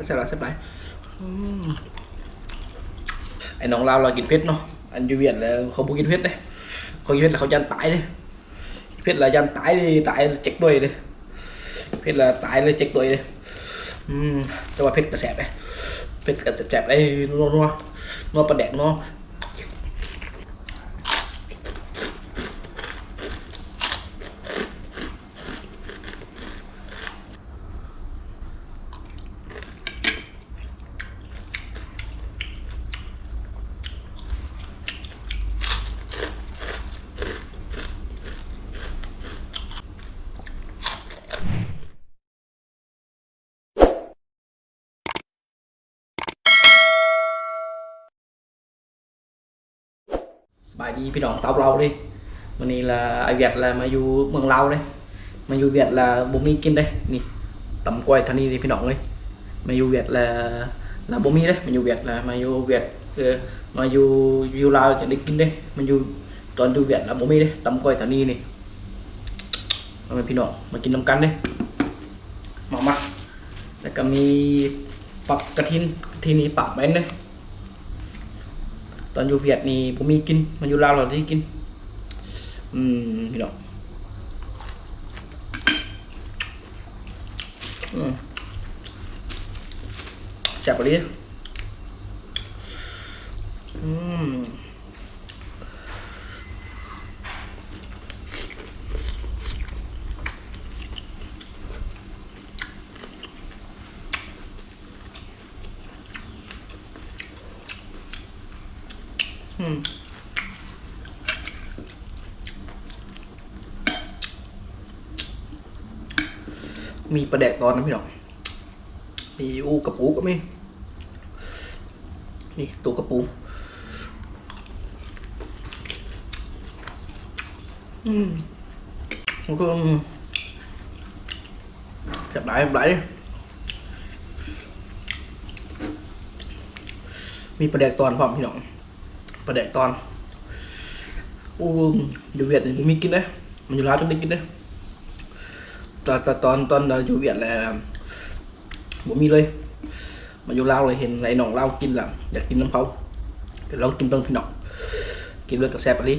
sẽ là xếp lại. Anh nóng lao là kín phết nó, anh chưa biết là không có kín phết đấy, không kín phết là không gian tải đấy, phết là gian tải đi tải là check đuôi đấy, phết là tải là check đuôi đấy. Cho vào phết cả xẹp đấy, phết cả xẹp đây nó bật đẹp nó. Bài điพี่น้องสาวเราดิวันนี้làไอเวียดlàมาอยู่เมืองลาวเลยมาอยู่เวียดlàบ่มีกินได้นี่ตำกล้วยท่านี้ดิพี่น้องเลยมาอยู่เวียดlàบ่มีได้มาอยู่เวียดlàมาอยู่เวียดมาอยู่ลาวจะได้กินได้มาอยู่ตอนอยู่เวียดlàบ่มีได้ตำกล้วยท่านี้นี่มาพี่น้องมากินน้ำกันเด้มาแล้วก็มีปักกระทินที่นี่ปักแม่นเด้ตอนอยู่เวียดนี่ผมมีกินมันอยู่ลาวเราได้กินพี่น้องแซ่บกว่านี้มีปลาแดกตอนนะพี่น้องมีอูกระปูก็มีนี่ตัวกระปูมันก็แซ่บหลายมีปลาแดกตอนพร้อมพี่น้องปลาแดกตอนอยู่เวียดนี่มีกินได้มันอยู่ร้านต้องได้กินได้ตอนอยู่เวียดlàบ่มีเลยมาอยู่ลาวเลยเห็นไอ้น้องลาวกินlàอยากกินน้ำเขาเดี๋ยวลองกินเบิ่งพี่น้องกินเลยกับแซ่บอันนี้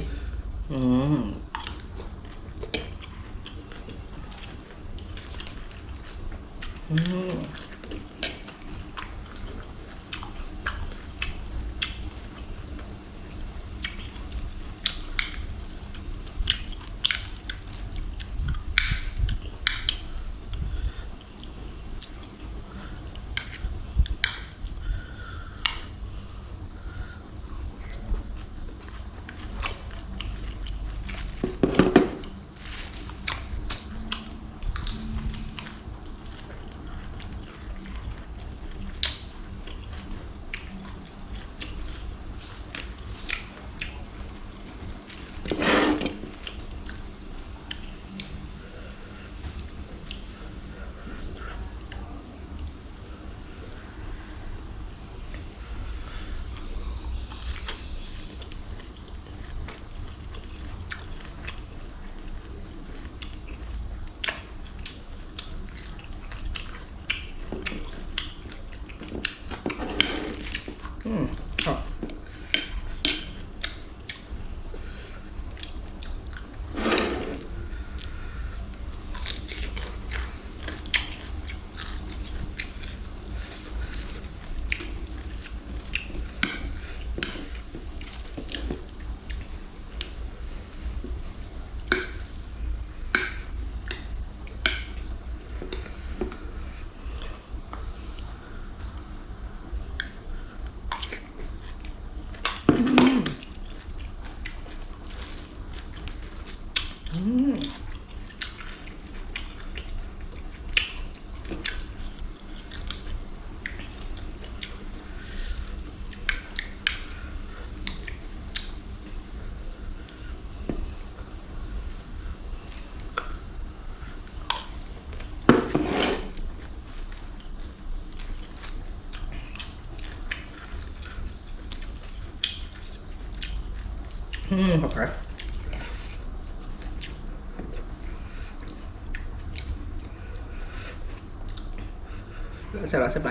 ผักไก่ ใส่ละใส่ไป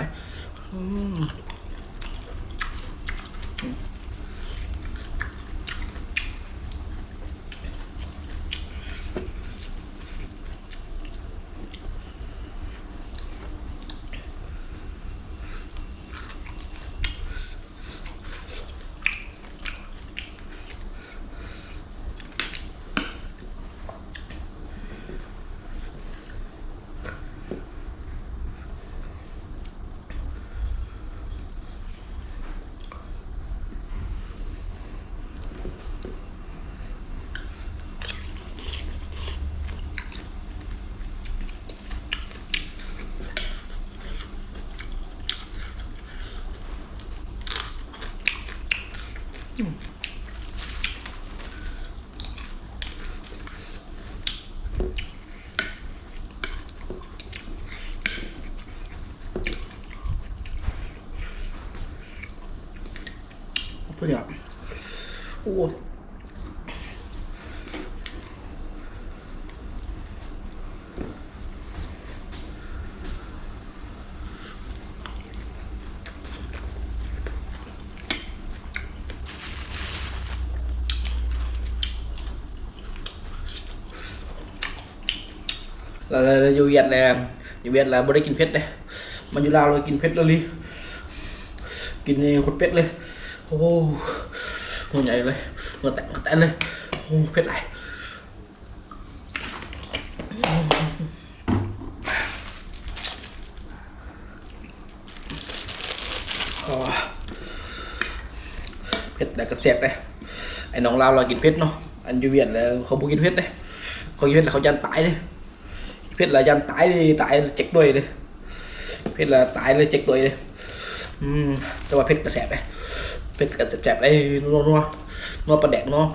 ตัวเนี้ยโอ้เราอยู่เวียดแล้วอยู่เวียดแล้วไม่ได้กินเผ็ดเลยมันอยู่ลาวเรากินเผ็ดเลยกินนี่คนเป็ดเลยโอ้หัวใหญ่เลยหัวแตะเลยโอ้เผ็ดไหลเผ็ดแต่ก็แซ่บเลยไอ้น้องลาวเรากินเผ็ดเนาะอันอยู่เวียดแล้วเขาไม่กินเผ็ดเลยเขากินเผ็ดlàเขายันตายเลยเผ็ดlàยันตายเลยตายเจ็กด้วยเลยเผ็ดlàตายเลยเจ็กด้วยเลยแต่ว่าเผ็ดก็แซ่บเลยเผ็ดก็แซ่บๆเลยนัวปลาแดกเนาะ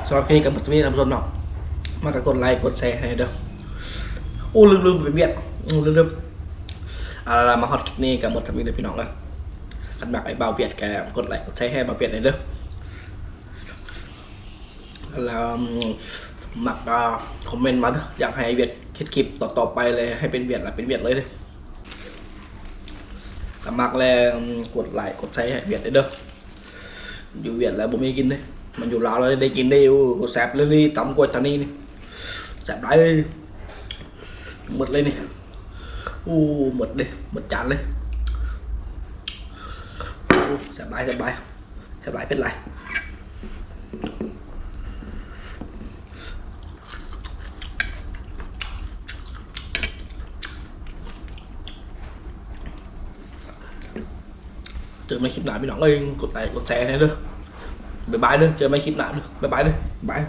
สำหรับคลิปนี้กับผมจะมีท่านผู้ชมเนาะมากดไลค์กดแชร์ให้เด้อโอ้ลืมไปเบียดลืมเอาล่ะมาฮอตคลิปนี้กับหมดทำนี้เลยพี่น้องแล้วขันบักไอ้เบาเบียดแกกดไลค์กดแชร์ให้เบาเบียดเลยเด้อแล้ว มักคอมเมนต์มาด้วยอยากให้เวียดคิดคลิปต่อไปเลยให้เป็นเวียดละเป็นเวียดเลยเด้แต่มักแล้วกดไลค์กดแชร์ให้เวียดได้เด้ออยู่เวียดแล้วผมมีกินเลยมันอยู่ลาวเลยได้กินได้อยู่แซ่บเลยนี่ตำกล้วยทานีนี่แซ่บได้เลยหมดเลยนี่หมดเลยหมดจานเลยแซ่บได้เป็นไรเจอไม่คลิปหนาพี่น้องเอ้ยกดไลค์กดแชร์ให้เด้อบ๊ายบายเด้อเจอไม่คลิปหนาเด้อบ๊ายบายเด้อบาย